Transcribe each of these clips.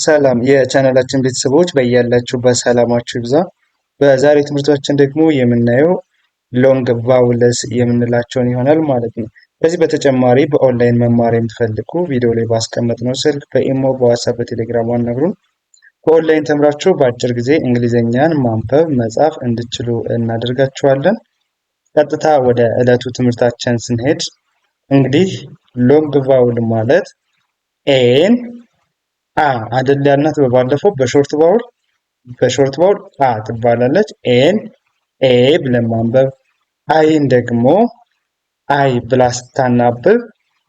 ሰላም የቻናላችን ቤተሰቦች በያላችሁበት ሰላማችሁ ይብዛ። በዛሬ ትምህርታችን ደግሞ የምናየው ሎንግ ቫውልስ የምንላቸውን ይሆናል ማለት ነው። ከዚህ በተጨማሪ በኦንላይን መማር የምትፈልጉ ቪዲዮ ላይ ባስቀመጥነው ስልክ በኢሞ፣ በዋትስአፕ፣ በቴሌግራም አናግሩን። በኦንላይን ተምራችሁ በአጭር ጊዜ እንግሊዝኛን ማንበብ መጻፍ እንድችሉ እናደርጋችኋለን። ቀጥታ ወደ ዕለቱ ትምህርታችን ስንሄድ እንግዲህ ሎንግ ቫውል ማለት ኤን አ አይደል ያልናት በባለፈው በሾርት ቫውል አ ትባላለች። ኤን ኤ ብለን ማንበብ፣ አይን ደግሞ አይ ብላ ስታናብብ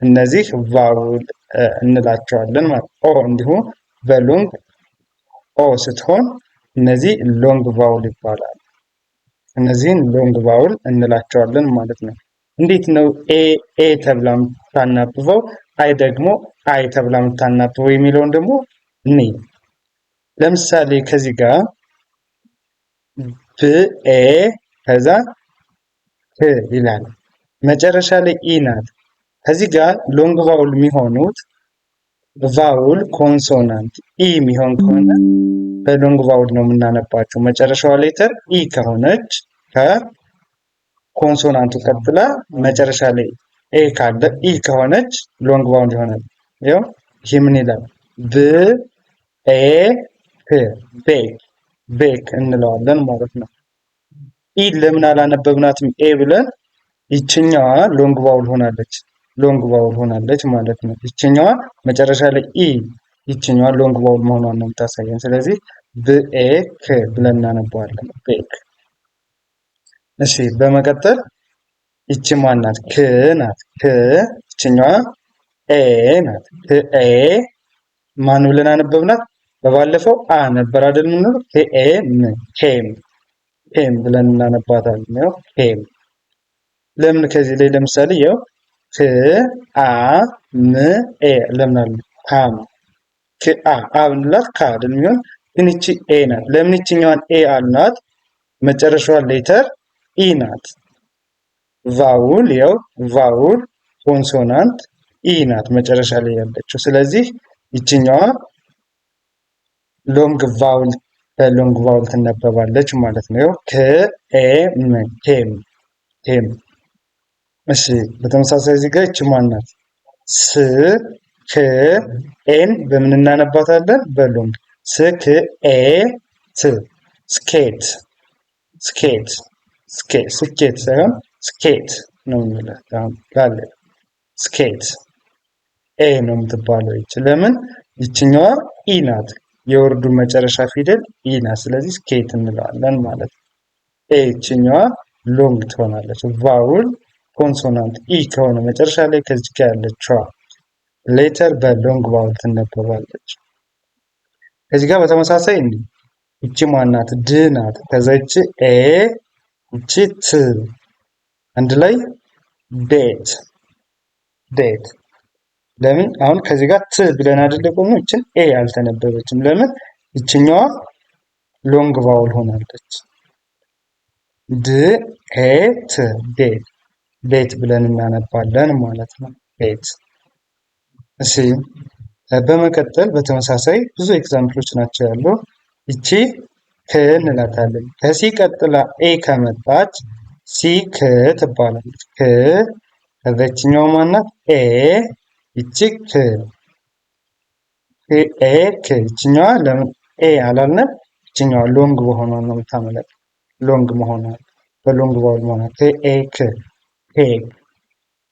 እነዚህ ቫውል እንላቸዋለን ማለት። ኦ እንዲሁም በሎንግ ኦ ስትሆን እነዚህ ሎንግ ቫውል ይባላል። እነዚህን ሎንግ ቫውል እንላቸዋለን ማለት ነው። እንዴት ነው ኤ ተብላ የምታናብበው አይ ደግሞ አይ ተብላ የምታናብበው የሚለውን ደግሞ እኔ ለምሳሌ ከዚህ ጋር ብኤ ከዛ ህ ይላል መጨረሻ ላይ ኢ ናት። ከዚህ ጋር ሎንግ ቫውል የሚሆኑት ቫውል ኮንሶናንት ኢ የሚሆን ከሆነ በሎንግ ቫውል ነው የምናነባቸው። መጨረሻዋ ሌተር ኢ ከሆነች ከኮንሶናንቱ ቀጥላ መጨረሻ ላይ ኤ ካለ ኢ ከሆነች ሎንግ ቫውል ይሆናል። ይሄ ምን ይላል? ብ ኤ ክ ቤክ እንለዋለን ማለት ነው። ኢ ለምን አላነበብናትም ኤ ብለን? ይችኛዋ ሎንግ ቫውል ሆናለች ማለት ነው። ይችኛዋ መጨረሻ ላይ ኢ ይችኛዋ ሎንግ ቫውል መሆኗን ነው የምታሳየን። ስለዚህ ብኤክ ብለን እናነባዋለን ቤክ። እሺ በመቀጠል ይቺ ማናት? ክ ናት። ክ ይችኛዋ ኤ ናት። ኤ ማን ብለን አነበብናት? በባለፈው አ ነበር አይደል? ምን ኬም ብለን እናነባታለን። ያው ኬም ለምን ከዚህ ላይ ለምሳሌ ያው ክ አ ም ኤ ለምን አለ ካም ክ አ ብንላት ካ አይደል የሚሆን ግን እቺ ኤ ናት። ለምን እቺኛዋን ኤ አልናት? መጨረሻዋ ሌተር ኢ ናት። ቫውል ያው ቫውል ኮንሶናንት ኢ ናት መጨረሻ ላይ ያለችው። ስለዚህ ይችኛዋ ሎንግ ቫውል በሎንግ ቫውል ትነበባለች ማለት ነው። ከ ኤ ም ኬም። እሺ በተመሳሳይ እዚህ ጋር ይቺ ማናት? ስ ክ ኤን በምን እናነባታለን? በሎንግ ስ ክ ኤ ት ስኬት ሳይሆን ስኬት ነው የሚለው ጋለ ስኬት ኤ ነው የምትባለው። ይች ለምን? ይችኛዋ ኢ ናት። የወርዱ መጨረሻ ፊደል ኢ ናት። ስለዚህ ስኬት እንለዋለን ማለት ነው። ኤ ይችኛዋ ሎንግ ትሆናለች። ቫውል ኮንሶናንት ኢ ከሆነ መጨረሻ ላይ ከዚህ ጋር ያለችዋ ሌተር በሎንግ ቫውል ትነበባለች። ከዚህ ጋር በተመሳሳይ እንዲህ ይቺ ማናት? ድ ናት። ከዛ ይቺ ኤ ይቺ ት አንድ ላይ ዴት። ለምን አሁን ከዚህ ጋር ት ብለን አይደለ ቆሞ ይችን ኤ አልተነበበችም። ለምን? ይችኛዋ ሎንግ ቫውል ሆናለች። ድ ኤ ት ቤት ብለን እናነባለን ማለት ነው። ቤት። እሺ በመቀጠል በተመሳሳይ ብዙ ኤግዛምፕሎች ናቸው ያሉ። ይቺ ክ እንላታለን። ከሲ ቀጥላ ኤ ከመጣች ሲ ክ ትባላለች። ክ ከዛችኛው ማናት? ኤ ይቺ ክ ኤ ክ ይችኛዋ ለምን ኤ አላልንም? ይችኛዋ ሎንግ መሆኗን ነው የምታመለክ ሎንግ መሆኗን በሎንግ ቫውል መሆኗን ኤ ክ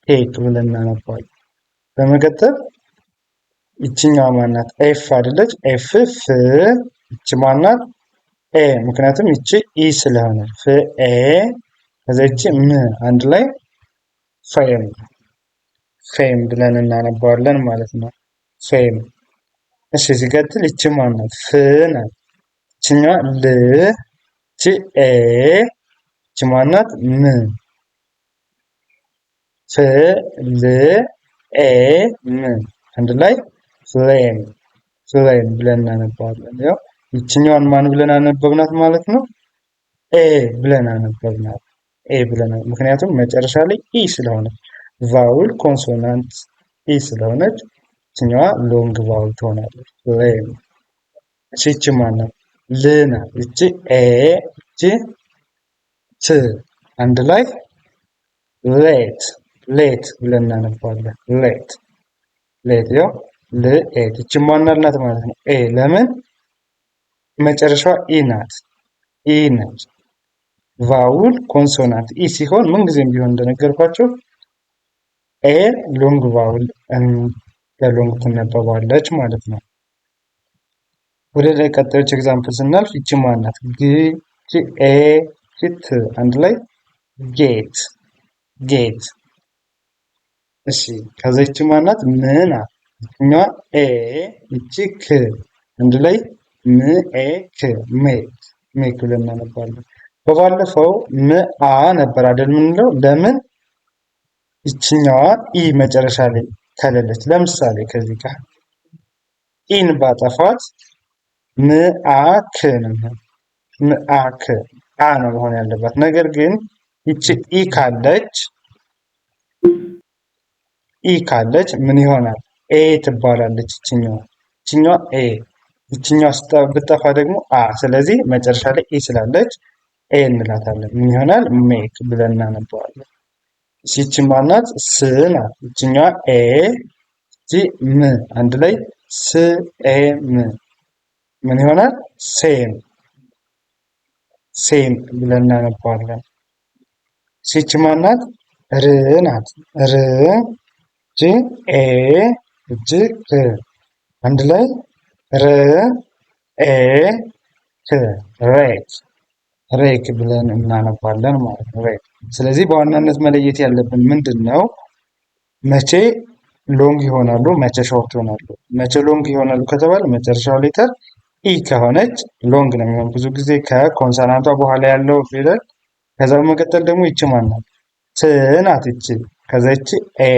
ኬክ ብለን እናነባለን። በመቀጠል ይችኛዋ ማናት? ኤፍ አይደለች? ኤፍ ፍ ይቺ ማናት? ኤ ምክንያቱም ይቺ ኢ ስለሆነ ፍ ኤ ከዛ ይቺ ም አንድ ላይ ፌም ብለን እናነባዋለን ማለት ነው። ፌም። እሺ ሲቀጥል ይቺ ማናት? ፍ ናት። ይችኛዋ ል ይቺ ኤ ይቺ ማናት? ም ፍ ል ኤ ም አንድ ላይ ፍሌም ብለን እናነባዋለን። ያው ይችኛዋን ማን ብለን አነበብናት ማለት ነው? ኤ ብለን አነበብናት። ምክንያቱም መጨረሻ ላይ ኢ ስለሆነች ቫውል ኮንሶናንት ኢ ስለሆነች ይችኛዋ ሎንግ ቫውል ትሆናለች። ፍሌም ይቺ ማናት? ል ናት። ይቺ ኤ፣ ይቺ ት አንድ ላይ ሌት ሌት ብለን እናነባለን። ሌት ሌት ያው ልኤት ይቺ ማናት ናት ማለት ነው። ኤ ለምን መጨረሻዋ ኢ ናት። ኢ ነች። ቫውል ኮንሶናንት ኢ ሲሆን ምንጊዜም ቢሆን እንደነገርኳቸው ኤ ሎንግ ቫውል በሎንግ ትነበባለች ማለት ነው። ወደ ላይ ቀጣዮች ኤግዛምፕል ስናልፍ ይቺ ማናት? ግ፣ ይቺ ኤ፣ ይቺ ት አንድ ላይ ጌት ጌት። እሺ ከዛ ይቺ ማናት? ም ናት። ይችኛዋ ኤ፣ ይቺ ክ አንድ ላይ ም ኤ ክ ሜክ ሜክ ብለን እናነባለን። በባለፈው ምአ ነበር አይደል የምንለው? ለምን ይችኛዋ ኢ መጨረሻ ላይ ከሌለች። ለምሳሌ ከዚህ ጋር ኢን ባጠፋት ምአክ ነው። ምአክ አ ነው መሆን ያለባት። ነገር ግን ይቺ ኢ ካለች ምን ይሆናል? ኤ ትባላለች። ይችኛዋ ኤ ይችኛዋ ብጠፋ ደግሞ አ። ስለዚህ መጨረሻ ላይ ኢ ስላለች ኤ እንላታለን። ምን ይሆናል? ሜክ ብለን እናነበዋለን። ይቺ ማናት? ስ ናት። ይችኛዋ ኤ ይቺ ም አንድ ላይ ስ ኤ ም ምን ይሆናል? ሴም ሴም ብለን እናነባዋለን። ይቺ ማናት? ር ናት። ር እጅ ኤ እጅ ክ አንድ ላይ ር ኤ ክ ሬክ ሬክ ብለን እናነባለን ማለት ነው። ሬክ። ስለዚህ በዋናነት መለየት ያለብን ምንድን ነው? መቼ ሎንግ ይሆናሉ፣ መቼ ሾርት ይሆናሉ። መቼ ሎንግ ይሆናሉ ከተባለ መጨረሻው ሌተር ኢ ከሆነች ሎንግ ነው የሚሆን ብዙ ጊዜ ከኮንሶናንቷ በኋላ ያለው ፊደል። ከዛ በመቀጠል ደግሞ ይቺ ማናት? ት ናት። ይቺ ከዛ ይቺ ኤ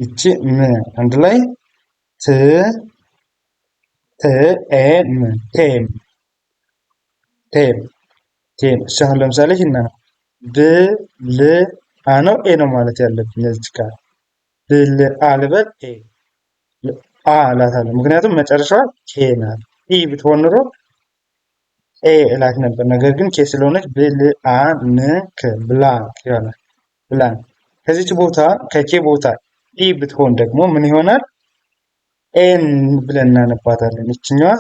ይቺ ም አንድ ላይ ት ት ኤ ም ቴም ቴም ቴም። እሺ አሁን ለምሳሌ ይሄን ነው ብ ል አ ነው ኤ ነው ማለት ያለብን እዚህ ጋር ብል አልበል ኤ አ እላታለሁ። ምክንያቱም መጨረሻዋ ኬ ናት። ኢ ብትሆን ኖሮ ኤ እላት ነበር። ነገር ግን ኬ ስለሆነች ብል አ ን ክ ብላንክ ይሆናል። ብላንክ። ከዚች ቦታ ከኬ ቦታ ኢ ብትሆን ደግሞ ምን ይሆናል? ኤን ብለን እናነባታለን። ይችኛዋ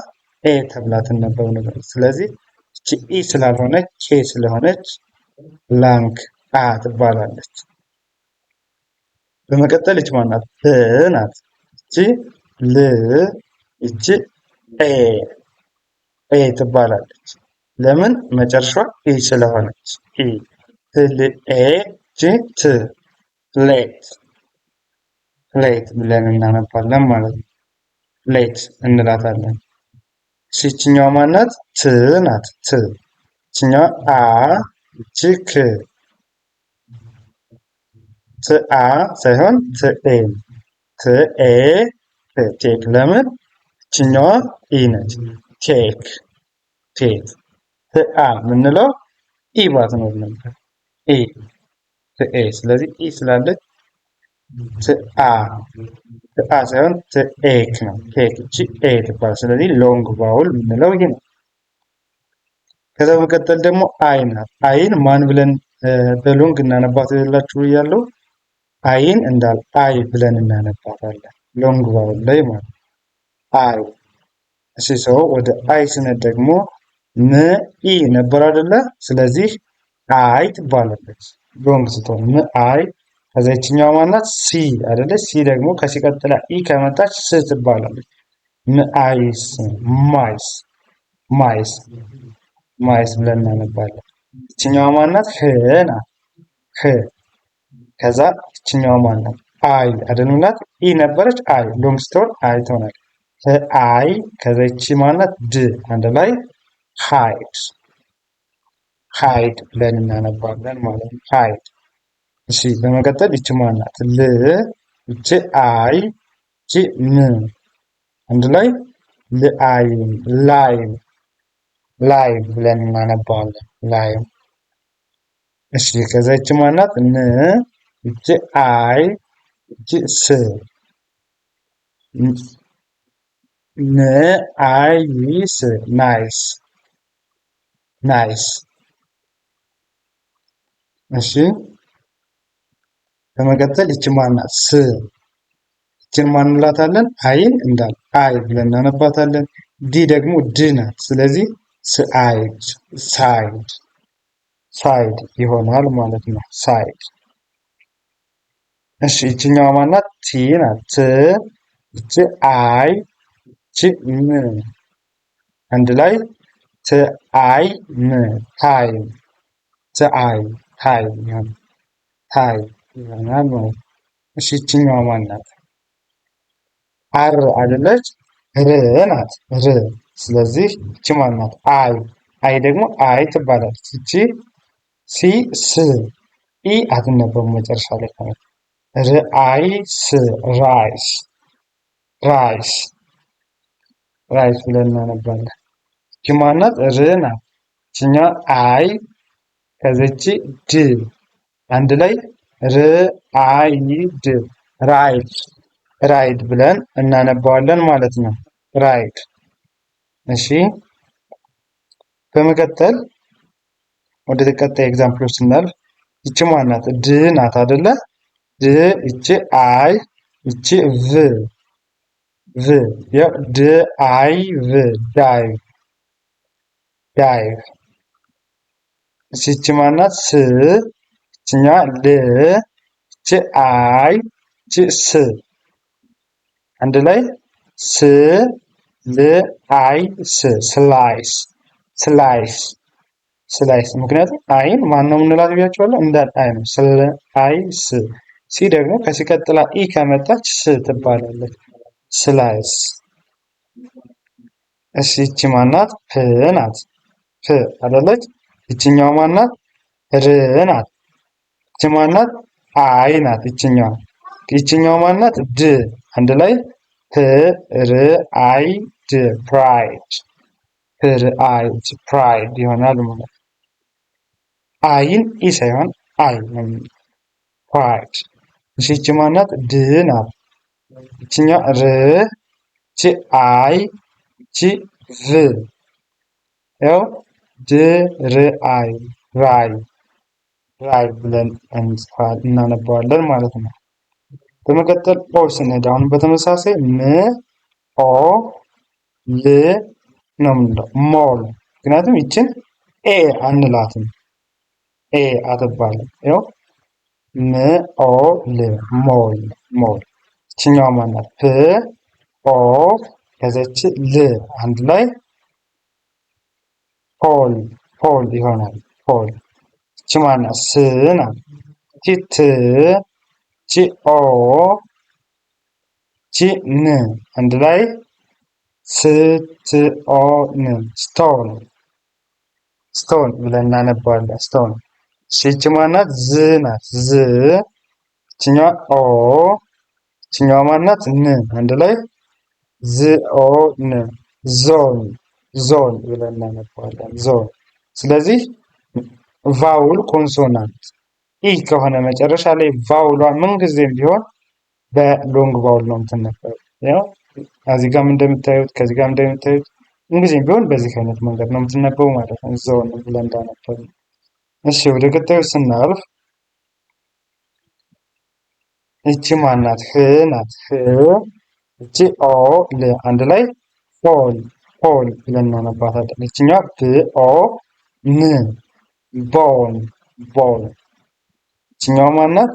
ኤ ተብላ ትነበብ ነበር። ስለዚህ እቺ ኢ ስላልሆነች ኬ ስለሆነች ብላንክ አ ትባላለች። በመቀጠል እቺ ማናት? ብ ናት። እቺ ል እቺ ኤ ትባላለች። ለምን? መጨረሻዋ ኢ ስለሆነች ኢ ል ኤ ጂ ት ሌት ሌት ብለን እናነባለን ማለት ነው። ሌት እንላታለን። ይችኛዋ ማናት? ት ናት። ት ይችኛዋ አ እቺ ክ ት አ ሳይሆን ት ኤ ት ኤ ቴክ። ለምን? ይችኛዋ ኢ ነች። ቴክ ቴክ። ት አ የምንለው ኢ ባትኖር ነበር። ኢ ት ኤ። ስለዚህ ኢ ስላለች ትአ ትአ ሳይሆን ትኤክ ነው። ቴክ እቺ ኤ ትባላል። ስለዚህ ሎንግ ቫውል የምንለው ይሄ ነው። ከዛ በመቀጠል ደግሞ አይ ናት። አይን ማን ብለን በሎንግ እናነባት ይላችሁ ያለው አይን እንዳል አይ ብለን እናነባታለን። ሎንግ ቫውል ላይ ማለት አይ። እሺ ሰው ወደ አይ ስነት ደግሞ ም ኢ ነበር አይደለ? ስለዚህ አይ ትባላለች። ሎንግ ስትሆን ም አይ። ከዛ ይችኛዋ ማናት? ሲ አይደለች? ሲ ደግሞ ከሲቀጥላ ኢ ከመጣች ስ ትባላለች። ማይስ ማይስ ማይስ ማይስ ብለን እናነባለን። ይችኛዋ ማናት? ህ ናት። ህ ከዛ ይችኛዋ ማናት? አይ አይደልምላት? ኢ ነበረች አይ ሎንግ ስትሆን አይ ትሆናለች። አይ ከዛ ይቺ ማናት? ድ አንድ ላይ ሃይድ ሃይድ ብለን እናነባለን ማለት ነው። ሃይድ። እሺ በመቀጠል ይቺ ማናት? ል ይቺ አይ ይቺ ም አንድ ላይ ልአይም ላይም ላይም ብለን እናነባዋለን። ላይም። እሺ ከዛ ይቺ ማናት? ን ይቺ አይ ይቺ ስ ንአይስ ናይስ ናይስ። እሺ በመቀጠል ይቺ ማናት? ስ ይችን ማን እንላታለን? አይን እንዳል አይ ብለን እናነባታለን። ዲ ደግሞ ድ ናት። ስለዚህ ስአይድ ሳይድ ሳይድ ይሆናል ማለት ነው። ሳይድ። እሺ ይችኛዋ ማናት? ቲ ናት። ት ይቺ አይ ይቺ ም አንድ ላይ ትአይ ም ታይም ትአይ ታይም ይሆናል ታይ ይሆናል ማለት ነው። እሺ ይችኛዋ ማናት? አር አይደለች? ር ናት። ር ስለዚህ ይቺ ማናት? አይ አይ ደግሞ አይ ትባላለች። ይቺ ሲ ስ ኢ አትነበብም መጨረሻ ላይ ማለት ርአይስ ራይስ ራይስ ራይስ ብለን እናነባለን። ይቺ ማናት? ር ናት። ይችኛ አይ ከዚች ድ አንድ ላይ ርአይድ ራይድ ራይድ ብለን እናነባዋለን ማለት ነው። ራይድ። እሺ በመቀጠል ወደ ተቀጣይ ኤግዛምፕሎች ስናልፍ ይቺ ማናት? ድ ናት አይደለ? ድ ይቺ አይ ይቺ ቭ ቭ ያው ድ አይ ቭ ዳይቭ ዳይቭ። ይቺ ማናት? ስ ይችኛ ል ይቺ አይ ይቺ ስ አንድ ላይ ስ ል አይ ስ ስላይስ ስላይስ ስላይስ። ምክንያቱም አይን ማን ነው የምንላት ብያቸዋለሁ? እንዳል አይ ነው። ስላይስ። ሲ ደግሞ ከሲቀጥላ ኢ ከመጣች ስ ትባላለች። ስላይስ። እሺ ይቺ ማናት? ፕ ናት። ፕ አይደለች? ይችኛው ማናት? ር ናት። ይቺ ማናት? አይ ናት። ይችኛው ማናት? ድ አንድ ላይ ፕ ር አይ ድ ፕራይድ ፕራይድ ፕራይድ ይሆናል ማለት ነው። አይን ኢ ሳይሆን አይ ነው። ፕራይድ። እሺ ይቺ ማናት? ድ ናት። ይችኛ ር ይቺ አይ ይቺ ቭ ያው ድ ር አይ ራይ ራይ ብለን እናነባዋለን ማለት ነው። በመቀጠል ኦ ስንሄድ አሁን በተመሳሳይ ም ኦ ል ነው የምንለው ሞል። ምክንያቱም ይችን ኤ አንላትም። ኤ አትባልም። ያው ም ኦ ል ሞል ሞል። ይችኛዋ ማናት? ፕ ኦ ከዘች ል አንድ ላይ ፖል ፖል ይሆናል። ፖል። ይቺ ማናት? ስ ናት። ይቺ ት ይቺ ኦ ይቺ ን አንድ ላይ ስትኦን ስቶን ስቶን ብለን እናነባዋለን። ስቶን። እሺ ይቺ ማናት? ዝ ናት። ዝ ይችኛዋ ኦ ይችኛዋ ማናት? ን አንድ ላይ ዝኦን ዞን ዞን ብለን እናነባዋለን። ዞን። ስለዚህ ቫውል ኮንሶናንት ኢ ከሆነ መጨረሻ ላይ ቫውሏ ምንጊዜም ቢሆን በሎንግ ቫውል ነው የምትነበረው። ያው እዚህ ጋርም እንደምታዩት ከዚህ ጋርም እንደምታዩት ምንጊዜም ቢሆን በዚህ አይነት መንገድ ነው የምትነበው ማለት ነው። ዞን ብለን እንዳነበብ። እሺ ወደ ቀጣዩ ስናልፍ ይቺ ማናት? ህ ናት። ህ ይቺ ኦ ል አንድ ላይ ፎል ፎል ብለን እናነባታለን። ይችኛዋ ብ ኦ ን ቦን ቦን። ይችኛዋ ማናት?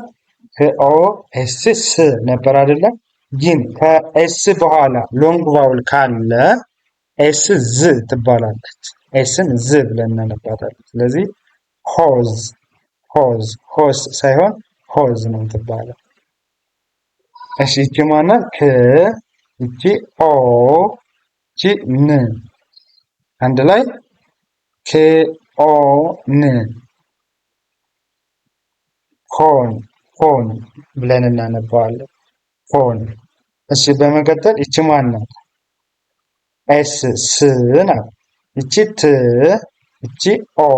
ህ ኦ ኤስ ስ ነበር አይደለ? ግን ከኤስ በኋላ ሎንግ ቫውል ካለ ኤስ ዝ ትባላለች። ኤስን ዝ ብለን እናነባታለን። ስለዚህ ሆዝ ሆዝ ሆስ ሳይሆን ሆዝ ነው ትባላል። እሺ ይቺ ማናት? ክ ይቺ ኦ ይቺ ን አንድ ላይ ክ ኦ ን ኮን ኮን ብለን እናነባዋለን። ኮን። እሺ በመቀጠል ይቺ ማናት? ኤስ ስ ናት። ይቺ ት ይቺ ኦ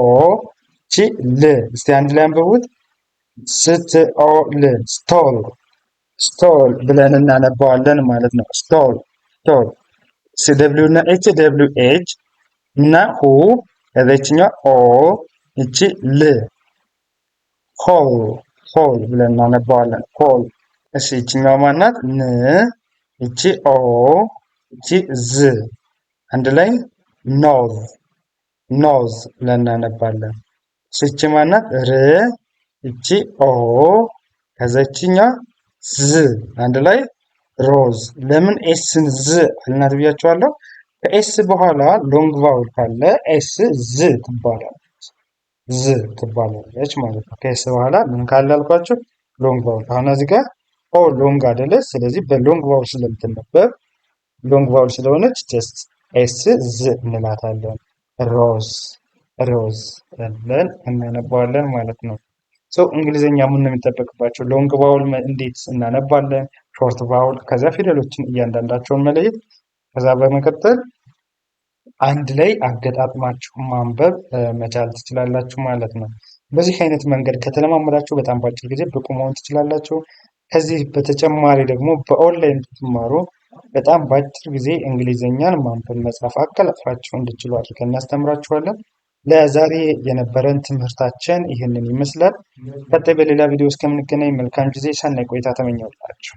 ይቺ ል እስቲ አንድ ላይ አንብቡት። ስትኦል ስቶል ስቶል ብለን እናነባዋለን ማለት ነው። ስቶል ስቶል። ደብሊው እና ኤች ደብሊው ኤች እና ሁ ከዚችኛው ኦ እቺ ል ሆል ሆል ብለን እናነባዋለን። ሆል። እሺ ይችኛው ማናት? ን እቺ ኦ እቺ ዝ አንድ ላይ ኖዝ ኖዝ ብለን እናነባለን። እቺ ማናት? ር እቺ ኦ ከዛችኛ ዝ አንድ ላይ ሮዝ። ለምን ኤስን ዝ አልናት ብያቸዋለሁ። ከኤስ በኋላ ሎንግ ቫውል ካለ ኤስ ዝ ትባላለች። ዝ ትባላለች ማለት ነው። ከኤስ በኋላ ምን ካለ አልኳችሁ? ሎንግ ቫውል። አሁን እዚህ ጋር ኦ ሎንግ አይደለ? ስለዚህ በሎንግ ቫውል ስለምትነበብ ሎንግ ቫውል ስለሆነች ጀስት ኤስ ዝ እንላታለን። ሮዝ ሮዝ ብለን እናነባዋለን ማለት ነው። እንግሊዝኛ ምን ነው የሚጠበቅባቸው? ሎንግ ቫውል እንዴት እናነባለን? ሾርት ቫውል፣ ከዛ ፊደሎችን እያንዳንዳቸውን መለየት፣ ከዛ በመቀጠል አንድ ላይ አገጣጥማችሁ ማንበብ መቻል ትችላላችሁ ማለት ነው። በዚህ አይነት መንገድ ከተለማመዳችሁ በጣም በአጭር ጊዜ ብቁ መሆን ትችላላችሁ። ከዚህ በተጨማሪ ደግሞ በኦንላይን ብትማሩ በጣም በአጭር ጊዜ እንግሊዝኛን ማንበብ መጻፍ አቀላጥፋችሁ እንድችሉ አድርገን እናስተምራችኋለን። ለዛሬ የነበረን ትምህርታችን ይህንን ይመስላል። ቀጣይ በሌላ ቪዲዮ እስከምንገናኝ መልካም ጊዜ፣ ሰናይ ቆይታ ተመኘሁላችሁ።